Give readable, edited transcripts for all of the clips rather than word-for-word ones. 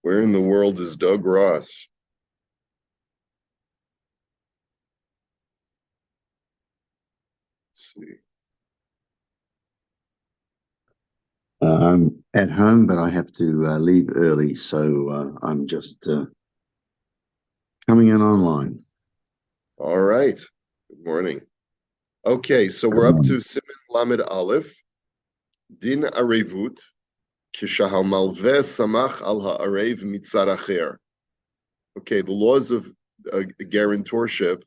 Where in the world is Doug Ross? Let's see. I'm at home, but I have to leave early, so I'm just coming in online. All right. Good morning. Okay, so we're up to Siman Lamed Aleph, Din Arevut, Kishahal Malveh Samach al Ha'arev Mitzad Acher. Okay, the laws of guarantorship.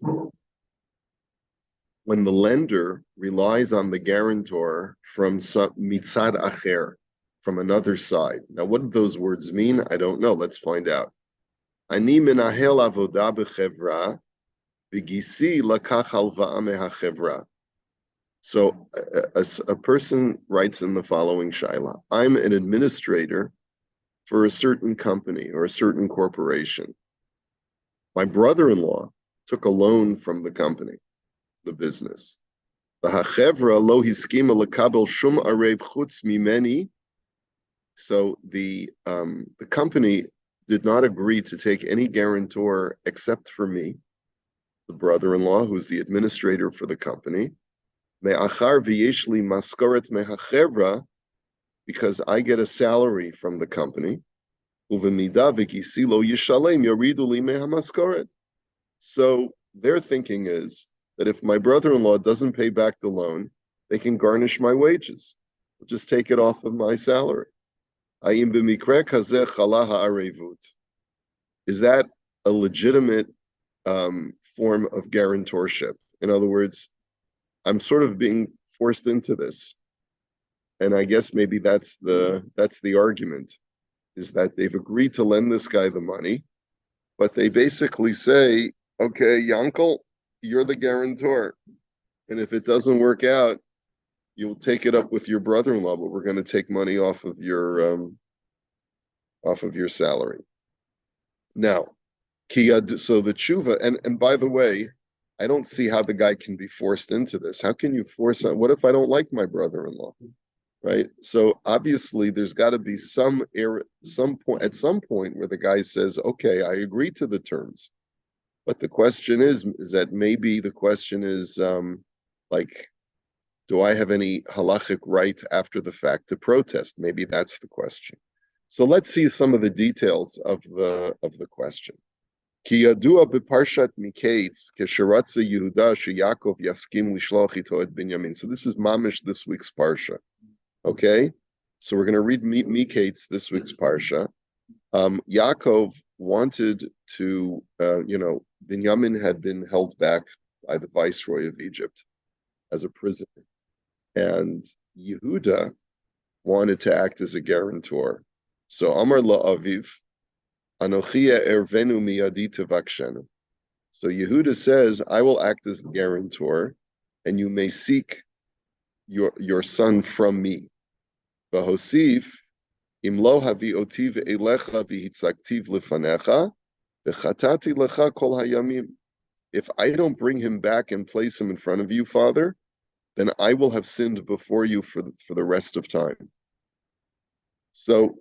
When the lender relies on the guarantor from Mitzad Acher, from another side. Now, what do those words mean? I don't know. Let's find out. Ani menahel avodah b'chevra, v'gisi lakach halva'a mehachevra. So a person writes in the following shaila: I'm an administrator for a certain company or a certain corporation. My brother-in-law took a loan from the company, the business. The hachevra lo hiskima lekabel shum arev chutz mimeni. So the company did not agree to take any guarantor except for me, the brother-in-law, who's the administrator for the company. Me'achar v'yeshli maskaret mehachevra, because I get a salary from the company. Uvemida v'kisi lo yishalem yoridu li mehamaskaret. So their thinking is that if my brother-in-law doesn't pay back the loan, they can garnish my wages. They'll just take it off of my salary. Is that a legitimate form of guarantorship? In other words, I'm sort of being forced into this, and I guess maybe that's the argument, is that they've agreed to lend this guy the money, but they basically say, okay, Yankel, you're the guarantor, and if it doesn't work out, you'll take it up with your brother-in-law, but we're going to take money off of your salary. Now, so the tshuva, and by the way, I don't see how the guy can be forced into this. How can you force on? What if I don't like my brother-in-law? Right? So obviously there's got to be some point at some point where the guy says, okay, I agree to the terms. But the question is that maybe the question is like, do I have any halachic right after the fact to protest? Maybe that's the question. So let's see some of the details of the question. Ki yadua beparshat Miketz kesheratza Yehuda sheYaakov yaskim lishloch ito et Binyamin. So this is mamish this week's parsha. Okay, so we're going to read Miketz this week's parsha. Yaakov wanted to, Binyamin had been held back by the viceroy of Egypt as a prisoner, and Yehuda wanted to act as a guarantor. So Amar la'aviv, Anochia ervenu miyadi tevakshenu. So Yehuda says, I will act as the guarantor, and you may seek your son from me. V'hosif, im lo havi otiv elecha v'hitzaktiv lefanecha, v'chatati lecha kol hayamim. If I don't bring him back and place him in front of you, Father, then I will have sinned before you for the rest of time. So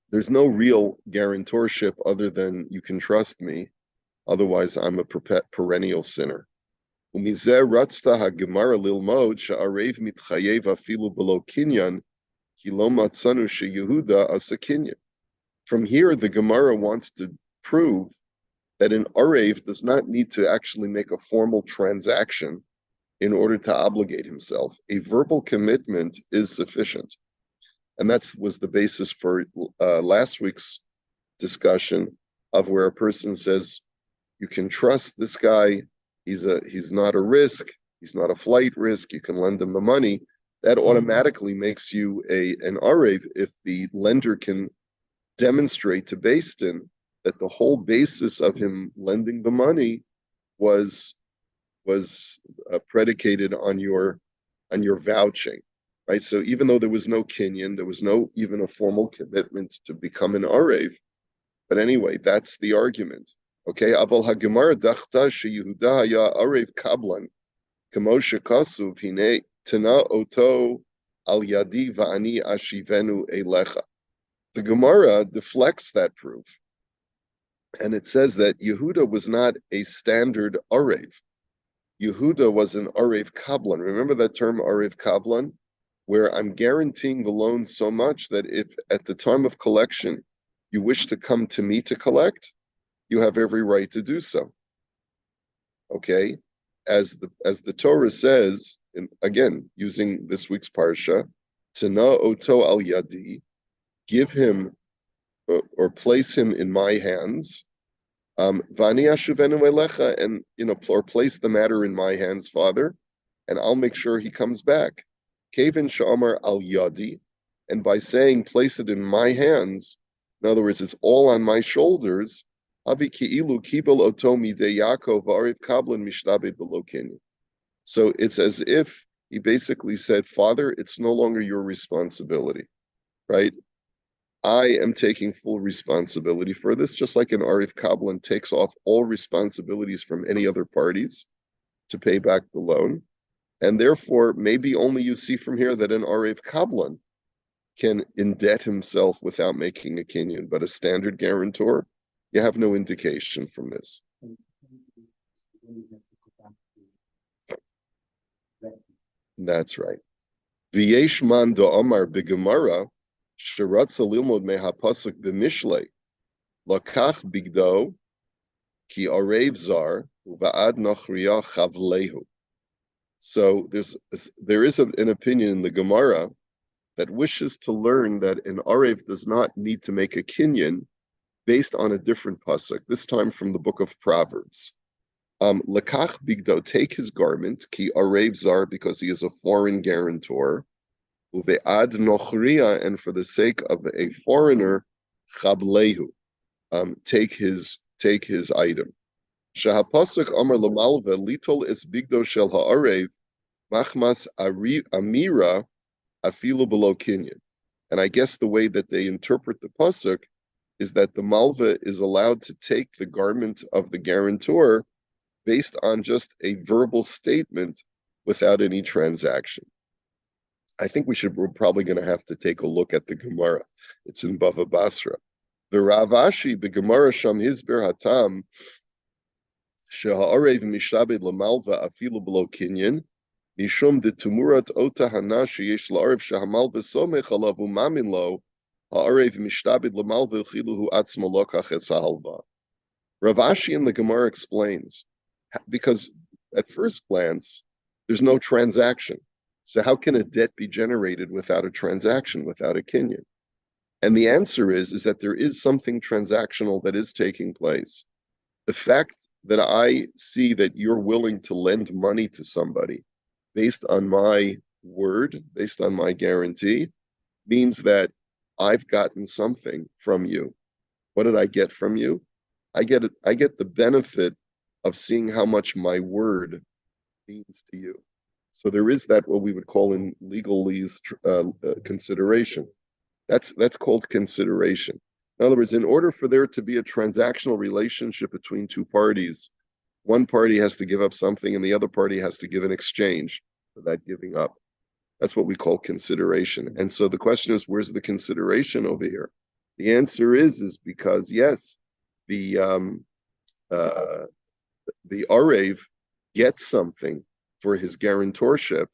there's no real guarantorship other than you can trust me, otherwise I'm a perennial sinner. From here, the Gemara wants to prove that an Arev does not need to actually make a formal transaction in order to obligate himself. A verbal commitment is sufficient. And that was the basis for last week's discussion of where a person says, you can trust this guy, he's not a risk, he's not a flight risk, you can lend him the money. That automatically makes you an Arev if the lender can demonstrate to Beis Din that the whole basis of him lending the money was predicated on your vouching. Right, so even though there was no kinyan, there was no even a formal commitment to become an arev. But anyway, that's the argument. Okay, Aval haGemara dachta sheYehuda haya arev kablan, kamo shekasuv hine tana oto al yadi va'ani ashivenu elecha. the Gemara deflects that proof, and it says that Yehuda was not a standard Arev. Yehuda was an Arev Kablan. Remember that term Arev Kablan, where I'm guaranteeing the loan so much that if at the time of collection you wish to come to me to collect, you have every right to do so. Okay, as the Torah says, again using this week's parsha, Tana oto al yadi, give him or place him in my hands. Vani ashuvenu elecha, and or place the matter in my hands, Father, and I'll make sure he comes back. Kevin sha'amar al yadi, and by saying place it in my hands, in other words, it's all on my shoulders. Avi ki'ilu kibel otomi de Yaakov v'ariv kablan mishtabed below Kenya. So it's as if he basically said, Father, it's no longer your responsibility, right? I am taking full responsibility for this, just like an Arif Kablan takes off all responsibilities from any other parties to pay back the loan. And therefore, maybe only you see from here that an Arif Kablan can indebt himself without making a kinyan, but a standard guarantor, you have no indication from this. That's right. V'yesh man da'amar b'gemara sheratza lilmod mehapasuk b'mishlei lakach bigdo ki arev zar uva'ad nochriya chavlehu. So there is an opinion in the Gemara that wishes to learn that an arev does not need to make a kinyan based on a different pasuk, this time from the book of Proverbs. Lakach bigdo, take his garment, ki arev zar, because he is a foreign guarantor, uve'ad nochriya, and for the sake of a foreigner, chablehu, take his item. Shahapasuk amar lamalve litol es bigdo shel ha'arev machmas amira afilu below kinyan. And I guess the way that they interpret the pasuk is that the malva is allowed to take the garment of the guarantor based on just a verbal statement without any transaction. I think we're probably going to have to take a look at the Gemara. It's in Bava Basra. The Ravashi, the Gemara Sham Hizber Hatam, Sheha'arev Mishabed Lamalva Afilu Below Kinyan, Mishum de Tumurat Ota Hana Sheyesh La'arev Shahamalva Somech Alavu Mamin Lo, Ha'arev Mishtabed Lamalva Chiluhu Atzmo Lokach Esahalva. Ravashi in the Gemara explains, because at first glance, there's no transaction. So how can a debt be generated without a transaction, without a kinyan? And the answer is that there is something transactional that is taking place. The fact that I see that you're willing to lend money to somebody based on my word, based on my guarantee, means that I've gotten something from you. What did I get from you? I get the benefit of seeing how much my word means to you. So there is that what we would call in legalese consideration. That's called consideration. In other words, in order for there to be a transactional relationship between two parties, one party has to give up something and the other party has to give an exchange for that giving up. That's what we call consideration. And so the question is, where's the consideration over here? The answer is because yes, the Arev gets something for his guarantorship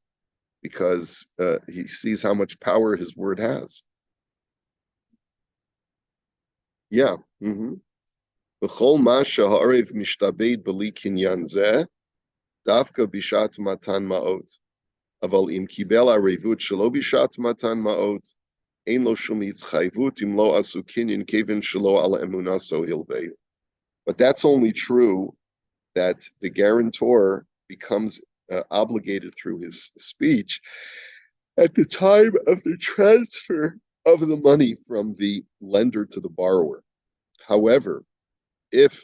because he sees how much power his word has. Yeah. B'chol ma she'ha'arev mishtabed b'li kinyan zeh, davka bishat matan ma'ot. Aval im kibel arevut shelo bishat matan ma'ot, ein lo shum yitzchayvut im lo asu kinyan kevin shelo ala emunah so hilvei. But that's only true that the guarantor becomes obligated through his speech at the time of the transfer of the money from the lender to the borrower. However, if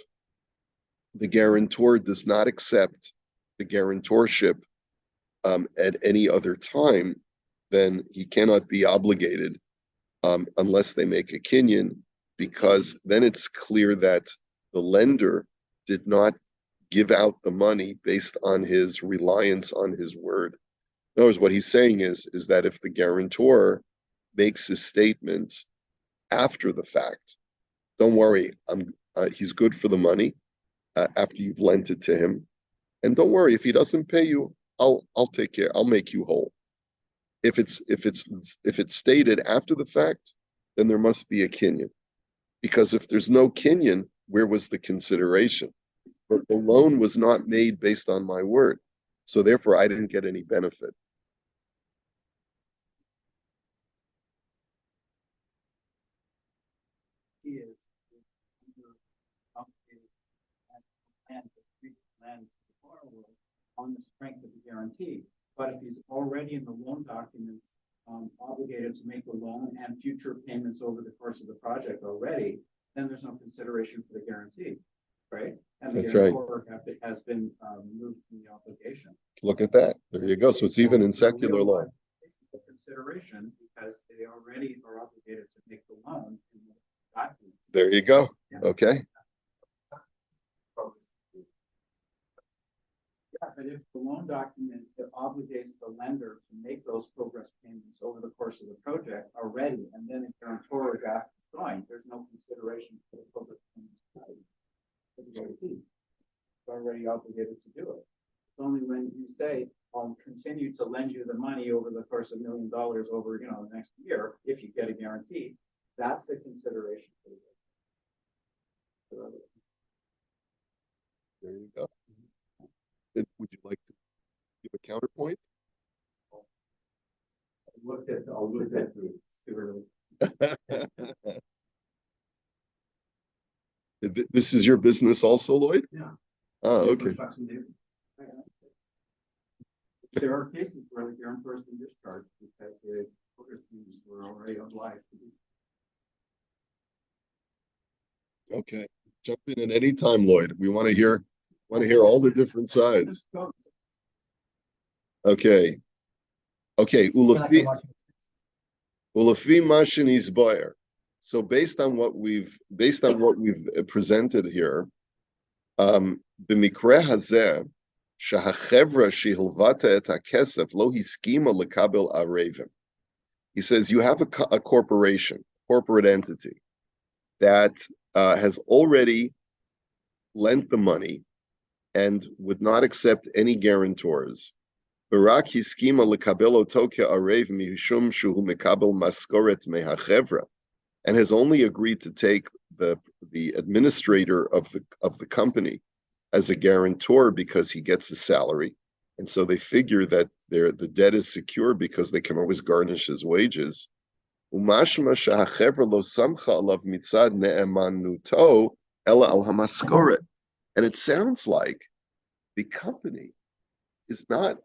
the guarantor does not accept the guarantorship at any other time, then he cannot be obligated unless they make a kinyan, because then it's clear that the lender did not give out the money based on his reliance on his word. In other words, what he's saying is that if the guarantor makes his statement after the fact. Don't worry, he's good for the money after you've lent it to him. And don't worry, if he doesn't pay you, I'll take care. I'll make you whole. If it's stated after the fact, then there must be a kinyan. Because if there's no kinyan, where was the consideration? But the loan was not made based on my word. So therefore I didn't get any benefit. He is obligated land to the borrower on the strength of the guarantee. But if he's already in the loan documents obligated to make the loan and future payments over the course of the project already, then there's no consideration for the guarantee, right? And the That's right. guarantor has been moved from the obligation. Look at that. There you go. So it's even in secular law. Consideration because they already are obligated to make the loan in the documents. There you go. Okay. Yeah, but if the loan document that obligates the lender to make those progress payments over the course of the project already, and then the guarantor is going, there's no consideration for the progress payments. It's already obligated to do it. It's only when you say, I'll continue to lend you the money over the course of $1 million over, the next year, if you get a guarantee, that's the consideration for the There you go. Would you like to give a counterpoint? I'll look at it. This is your business also, Lloyd? Yeah. Oh, okay. There are cases where the guarantor has been discharged because the progress payments were already obliged to be. Okay. Jump in at any time, Lloyd. We want to hear all the different sides. Okay. Ulafi mashin isbayer. So based on what we've presented here, b'mikreh hazeh shahachevra shehilvata et hakesef lo hiskima lekabel arevim. He says you have a corporation, corporate entity that has already lent the money and would not accept any guarantors. Barak hiskima lekabelo toke arev mishum shuhu mekabel maskoret mehachevra, and has only agreed to take the administrator of the company as a guarantor because he gets a salary, and so they figure that the debt is secure because they can always garnish his wages. Umashma shahachevra lo samcha alav mitzad ne'emanuto ela al hamaskoret, and it sounds like the company is not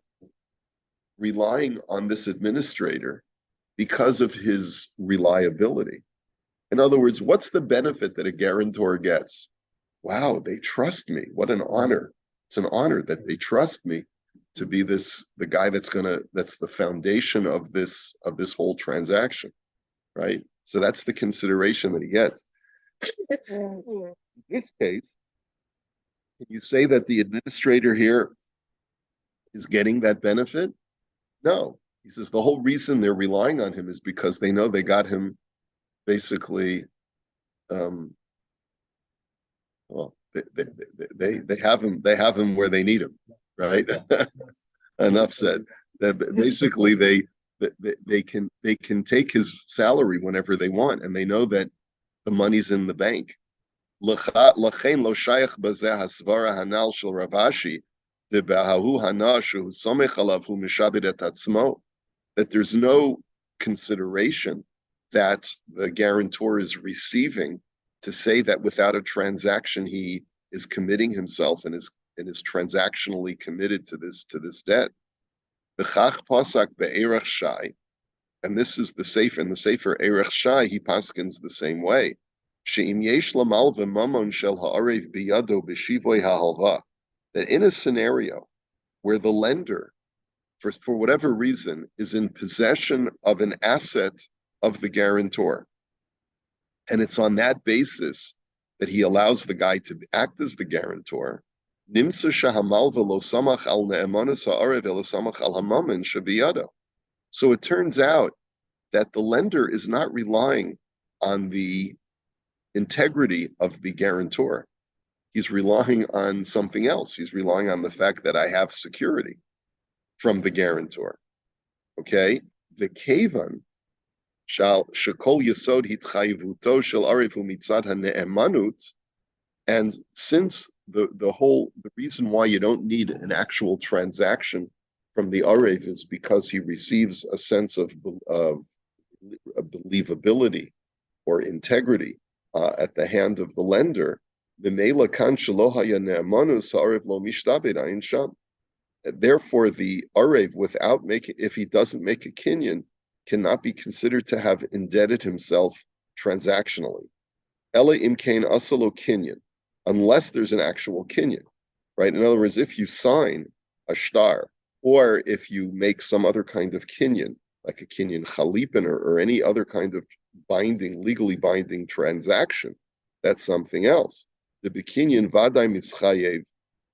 relying on this administrator because of his reliability. In other words, what's the benefit that a guarantor gets? Wow, they trust me. What an honor. It's an honor that they trust me to be the guy that's the foundation of this whole transaction, right? So that's the consideration that he gets. In this case, can you say that the administrator here is getting that benefit? No. He says the whole reason they're relying on him is because they know they got him basically, well, they have him where they need him, right? Enough said. That basically they can take his salary whenever they want, and they know that the money's in the bank. Lachein lo shayach bazeh hasvara hanal shel Ravashi de ba'ahu hana shehu somech alav hu mishabed et atzmo, that there's no consideration that the guarantor is receiving to say that without a transaction he is committing himself and is transactionally committed to this debt. B'chach pasak be'erech shai, and this is the Sefer. In the Sefer Erech Shai, he paskins the same way. She'im yesh lamalva mamon shel ha'arev biyado b'shivoy ha'halva, that in a scenario where the lender, for whatever reason, is in possession of an asset of the guarantor, and it's on that basis that he allows the guy to act as the guarantor, nimtza shahamalva lo samach al ne'emanis ha'arev ela samach al hamamin shabiyado. So it turns out that the lender is not relying on the integrity of the guarantor. He's relying on something else. He's relying on the fact that I have security from the guarantor. Okay? The kavan shall shekol yesod hitchayivuto shel arev umitzad hane'emanut. And since the reason why you don't need an actual transaction from the arev is because he receives a sense of believability or integrity at the hand of the lender. Therefore, the arev, if he doesn't make a kinyan, cannot be considered to have indebted himself transactionally. Ela imkain asalo kinyan, unless there's an actual kinyan, right? In other words, if you sign a shtar, or if you make some other kind of kinyan, like a kinyan chalipin or any other kind of legally binding transaction, that's something else. The bekinyan vaday mischayev,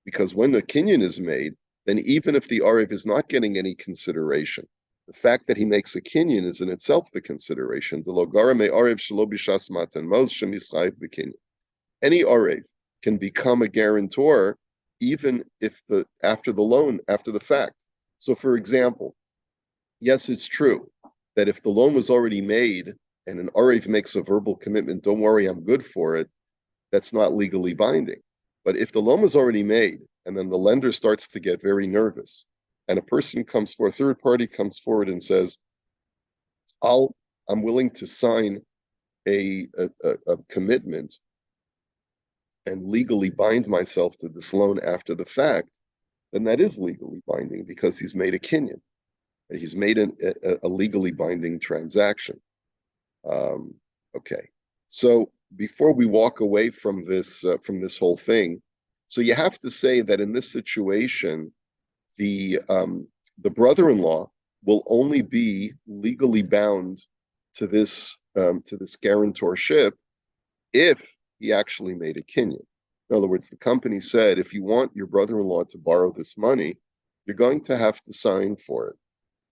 because when the kinyan is made, then even if the arev is not getting any consideration, the fact that he makes a kinyan is in itself the consideration. Any arev can become a guarantor even if after the fact. So, for example, yes, it's true that if the loan was already made and an arev makes a verbal commitment, don't worry, I'm good for it, that's not legally binding. But if the loan was already made and then the lender starts to get very nervous and a third party comes forward and says, I'm willing to sign a commitment and legally bind myself to this loan after the fact, then that is legally binding because he's made a kinyan. He's made a legally binding transaction. Okay, so before we walk away from this whole thing, so you have to say that in this situation, the brother-in-law will only be legally bound to this guarantorship if he actually made a kinyan. In other words, the company said, if you want your brother-in-law to borrow this money, you're going to have to sign for it.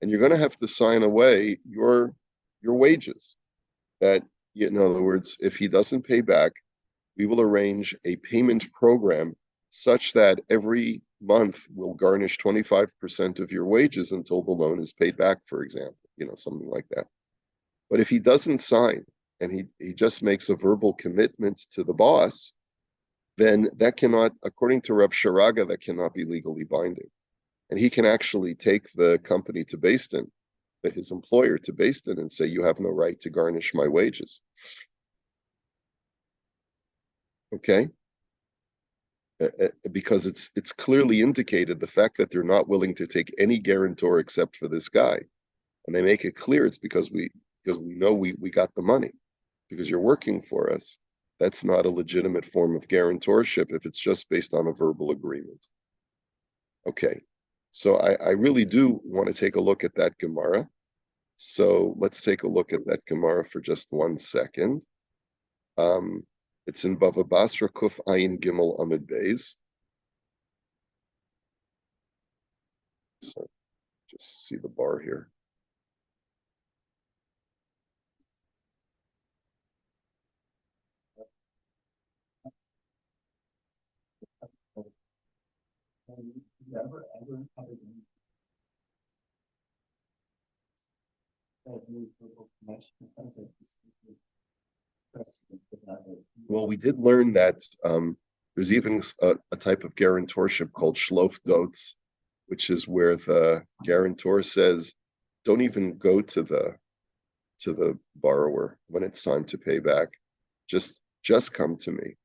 And you're going to have to sign away your wages. That, in other words, if he doesn't pay back, we will arrange a payment program such that every month we'll garnish 25% of your wages until the loan is paid back, for example, something like that. But if he doesn't sign and he just makes a verbal commitment to the boss, then that cannot, according to Reb Sharaga, that cannot be legally binding. And he can actually take the company to Beis Din, his employer to Beis Din, and say, you have no right to garnish my wages. Okay? Because it's clearly indicated the fact that they're not willing to take any guarantor except for this guy. And they make it clear it's because we know we got the money, because you're working for us. That's not a legitimate form of guarantorship if it's just based on a verbal agreement. Okay, so I really do want to take a look at that Gemara. So let's take a look at that Gemara for just 1 second. It's in Bava Basra Kuf Ayin Gimel Amid Beis. So just see the bar here. Well, we did learn that there's even a type of guarantorship called shlof dotes, which is where the guarantor says, don't even go to the borrower when it's time to pay back. Just come to me.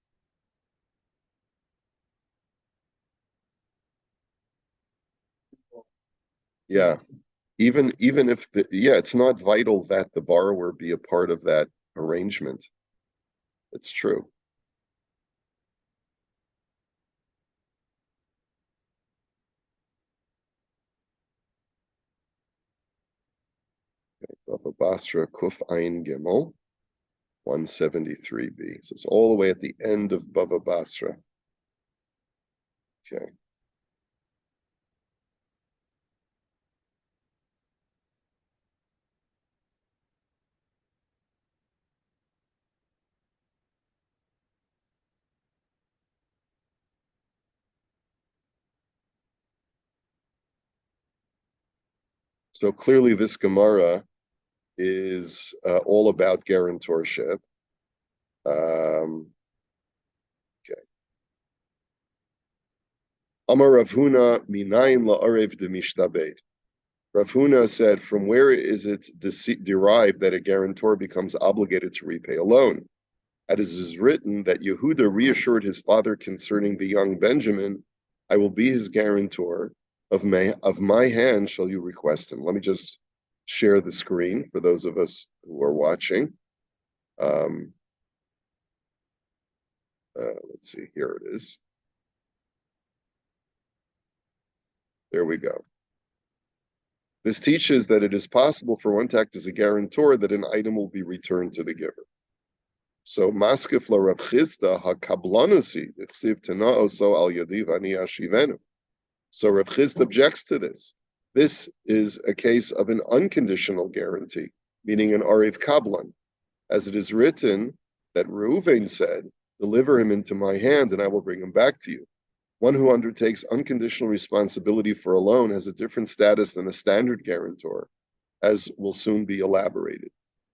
Yeah. Even if it's not vital that the borrower be a part of that arrangement. It's true. Bava Basra Kuf Ayin Gimel 173b. So it's all the way at the end of Bava Basra. Okay. So clearly this Gemara is all about guarantorship. Okay. Amar Rav Huna minayin la'arev de mishtabed. Rav Huna said, from where is it derived that a guarantor becomes obligated to repay a loan? As it is written that Yehuda reassured his father concerning the young Benjamin, I will be his guarantor. Of my hand shall you request him. Let me just share the screen for those of us who are watching. Let's see, here it is. There we go. This teaches that it is possible for one to act as a guarantor that an item will be returned to the giver. So maskif la Rav Chisda hakablanusi ichsiv tana'oso al yadi v'ani ashivenu. So Rav Chisda objects to this. This is a case of an unconditional guarantee, meaning an arev kablan, as it is written that Reuven said, "Deliver him into my hand, and I will bring him back to you." One who undertakes unconditional responsibility for a loan has a different status than a standard guarantor, as will soon be elaborated.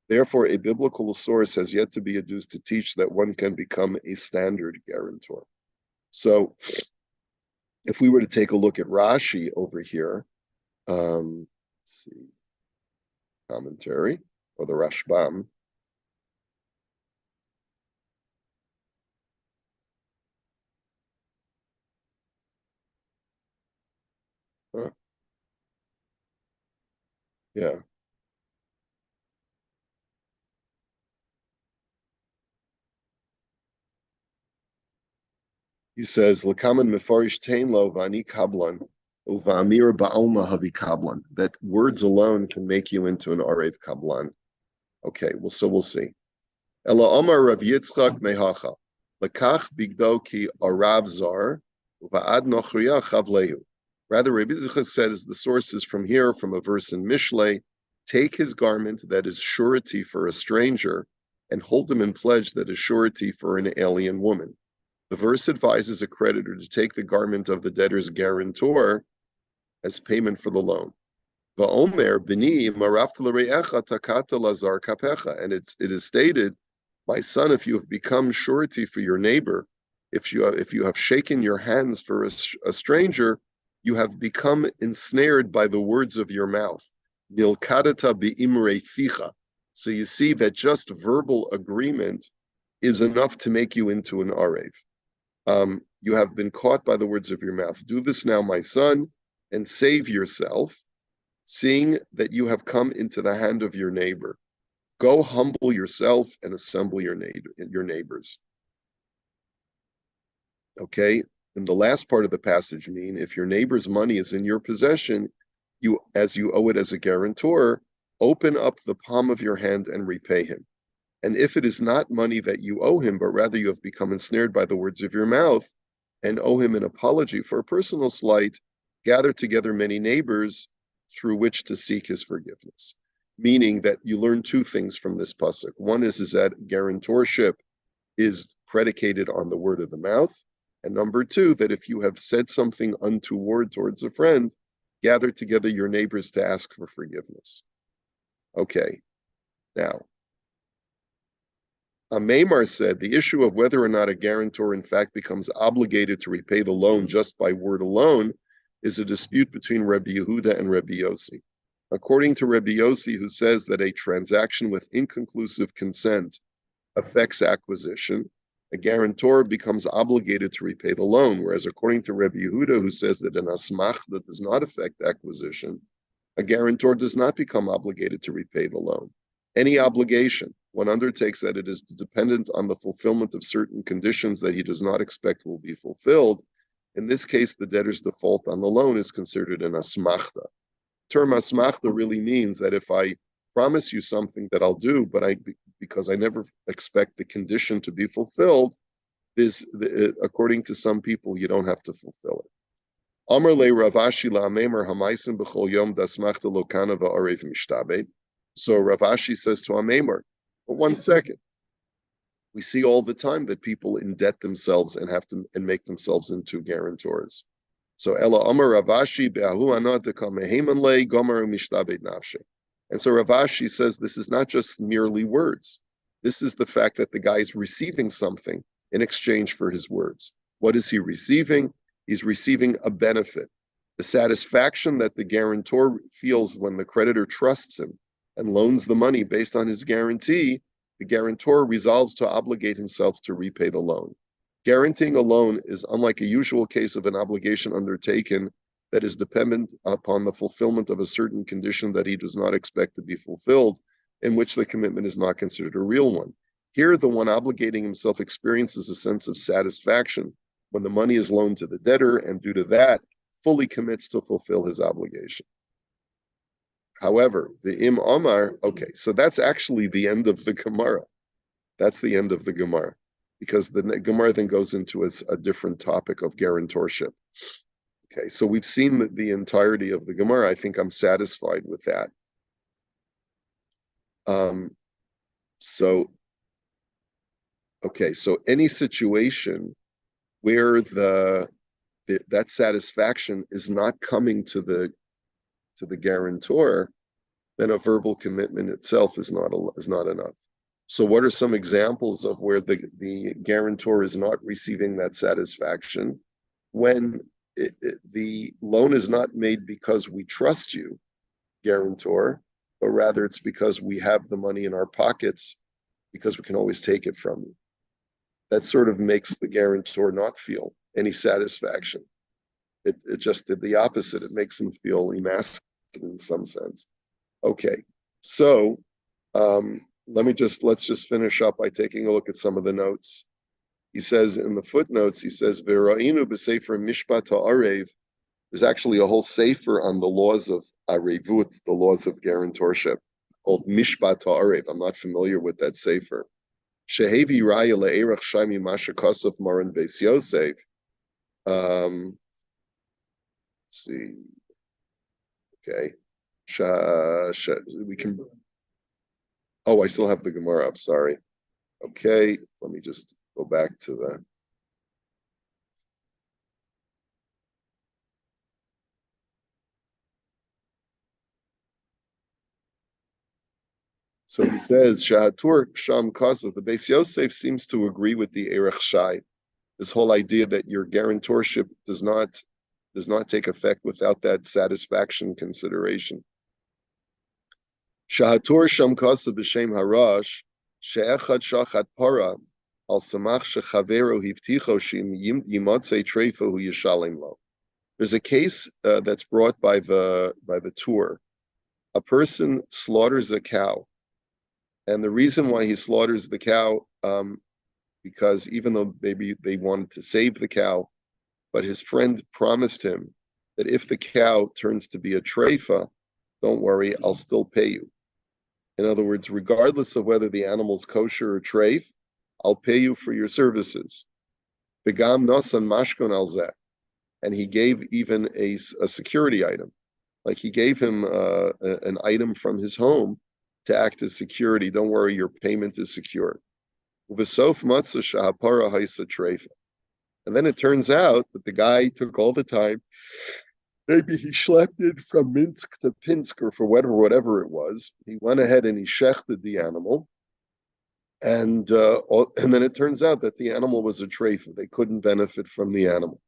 Therefore, a biblical source has yet to be adduced to teach that one can become a standard guarantor. So, if we were to take a look at Rashi over here, let's see, commentary, or the Rashbam. Yeah. He says, "Lakaman mefarish tein lo vani kablan uva'amir ba'alma havi kablan." That words alone can make you into an arev kablan. Okay, well, so we'll see. Ela Omar Rav Yitzchak mehacha lekach bigdo ki arav zar uva'ad nochriya chavlehu. Rather, Rabbi Yitzchak said, as the source is from here, from a verse in Mishlei, take his garment that is surety for a stranger, and hold him in pledge that is surety for an alien woman. The verse advises a creditor to take the garment of the debtor's guarantor as payment for the loan. Va'omer b'ni marafta l're'echa takata lazar kapecha, and it is stated, my son, if you have become surety for your neighbor, if you have shaken your hands for a stranger, you have become ensnared by the words of your mouth. Nilkadata bi'imrei ficha. So you see that just verbal agreement is enough to make you into an arev. You have been caught by the words of your mouth. Do this now, my son, and save yourself, seeing that you have come into the hand of your neighbor. Go humble yourself and assemble your neighbors. Okay, and the last part of the passage mean if your neighbor's money is in your possession, as you owe it as a guarantor, open up the palm of your hand and repay him. And if it is not money that you owe him, but rather you have become ensnared by the words of your mouth and owe him an apology for a personal slight, gather together many neighbors through which to seek his forgiveness. Meaning that you learn two things from this pasuk. One is that guarantorship is predicated on the word of the mouth. And number two, that if you have said something untoward towards a friend, gather together your neighbors to ask for forgiveness. Okay, now, Maimar said the issue of whether or not a guarantor in fact becomes obligated to repay the loan just by word alone is a dispute between Rabbi Yehuda and Rabbi Yossi. According to Rabbi Yossi, who says that a transaction with inconclusive consent affects acquisition, a guarantor becomes obligated to repay the loan, whereas according to Rabbi Yehuda, who says that an asmachta does not affect acquisition, a guarantor does not become obligated to repay the loan. Any obligation one undertakes that it is dependent on the fulfillment of certain conditions that he does not expect will be fulfilled. In this case, the debtor's default on the loan is considered an asmachta. Term asmachta really means that if I promise you something that I'll do, but because I never expect the condition to be fulfilled, according to some people, you don't have to fulfill it. Amar le Ravashi la'amemer hamaisim b'chol yom dasmachta lokana va'arev mishtabed. So Ravashi says to Amemar, but 1 second. We see all the time that people indebt themselves and make themselves into guarantors. So Ela Amar Ravashi Be'ahu Anataka Meheman Le Gomer Mishtabed Nafshe. And so Ravashi says this is not just merely words. This is the fact that the guy is receiving something in exchange for his words. What is he receiving? He's receiving a benefit. The satisfaction that the guarantor feels when the creditor trusts him and loans the money based on his guarantee, the guarantor resolves to obligate himself to repay the loan. Guaranteeing a loan is unlike a usual case of an obligation undertaken that is dependent upon the fulfillment of a certain condition that he does not expect to be fulfilled, in which the commitment is not considered a real one. Here, the one obligating himself experiences a sense of satisfaction when the money is loaned to the debtor, and due to that, fully commits to fulfill his obligation. However, the Im Omar, okay, so that's actually the end of the Gemara. That's the end of the Gemara, because the Gemara then goes into a different topic of guarantorship. Okay, so we've seen the entirety of the Gemara. I think I'm satisfied with that. So any situation where that satisfaction is not coming to the guarantor, then a verbal commitment itself is not enough. So what are some examples of where the guarantor is not receiving that satisfaction? When the loan is not made because we trust you, guarantor, but rather it's because we have the money in our pockets because we can always take it from you. That sort of makes the guarantor not feel any satisfaction. It just did the opposite. It makes him feel emasculated in some sense. Okay, so let's just finish up by taking a look at some of the notes. He says in the footnotes, V'ra'inu b'sefer Mishpat ha'arev. There's actually a whole sefer on the laws of arevut, the laws of guarantorship, called Mishpat ha'arev. I'm not familiar with that sefer. Shehevi raya le'erach shami masha kosov maran beis Yosef. Let's see. Okay. We can. Oh, I still have the Gemara up. Sorry. Okay, let me just go back to the. So he says Shahatur Sham Kosov. The Beis Yosef seems to agree with the Erech Shai. This whole idea that your guarantorship does not take effect without that satisfaction consideration. Shahatur Sham Kosov b'Shem Harash she'echad shachat para al samach shechavero hivticho shim yimotzei treifo hu yishalem lo. There's a case that's brought by the Tur. A person slaughters a cow, and the reason why he slaughters the cow, because even though maybe they wanted to save the cow, but his friend promised him that if the cow turns to be a treifa, don't worry, I'll still pay you. In other words, regardless of whether the animal's kosher or treif, I'll pay you for your services. Begam nosan mashkon al zeh. And he gave even a security item. Like he gave him an item from his home to act as security. Don't worry, your payment is secure. And then it turns out that the guy took all the time. Maybe he schlepped it from Minsk to Pinsk or for whatever it was. He went ahead and he shechted the animal. And then it turns out that the animal was a treifa. They couldn't benefit from the animal.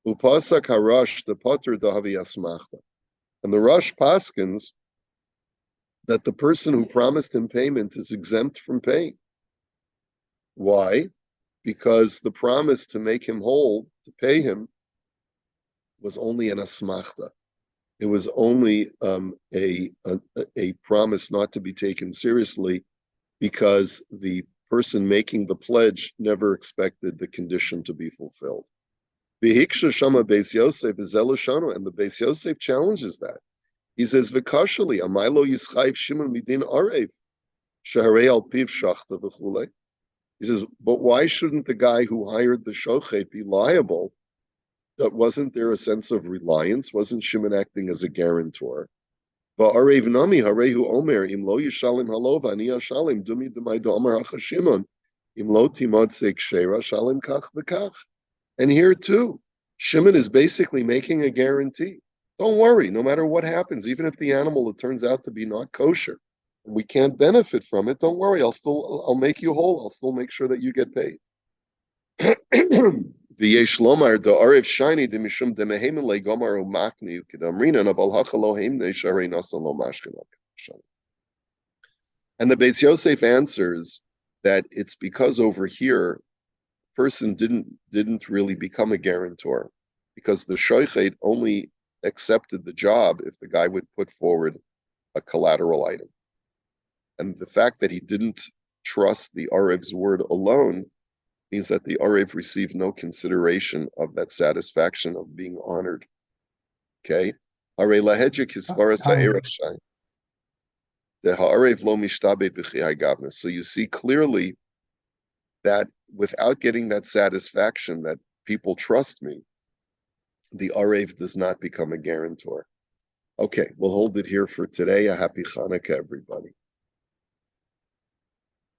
Upasak harash the potter dahavi asmachta. And the Rosh paskins that the person who promised him payment is exempt from paying. Why? Because the promise to make him whole, to pay him, was only an asmachta. It was only a promise not to be taken seriously, because the person making the pledge never expected the condition to be fulfilled. The Hiksha Shama Beis Yosef is Elishano, and the Beis Yosef challenges that. He says, "V'kashali amaylo yischayv Shimon midin arev sheharei al piv shachta v'chulei." He says, but why shouldn't the guy who hired the shochet be liable? That wasn't there a sense of reliance? Wasn't Shimon acting as a guarantor? Va'arev nami harehu omer im lo yishalim halova ani yashalim dumi demai do omer hachashimon im lo timotze kshera shalim kach v'kach. And here too, Shimon is basically making a guarantee. Don't worry, no matter what happens, even if the animal it turns out to be not kosher, and we can't benefit from it, don't worry, I'll make you whole. I'll still make sure that you get paid. V'yesh lomar da'arev shiny demishum demehemen legomar umakni ukidamrina nabal hachalohem neisharei nasan lo mashkenok. And the Beis Yosef answers that it's because over here, person didn't really become a guarantor, because the shoichet only accepted the job if the guy would put forward a collateral item. And the fact that he didn't trust the Arev's word alone means that the Arev received no consideration of that satisfaction of being honored. Okay? So you see clearly that without getting that satisfaction that people trust me, the Arev does not become a guarantor. Okay, we'll hold it here for today. A happy Hanukkah, everybody.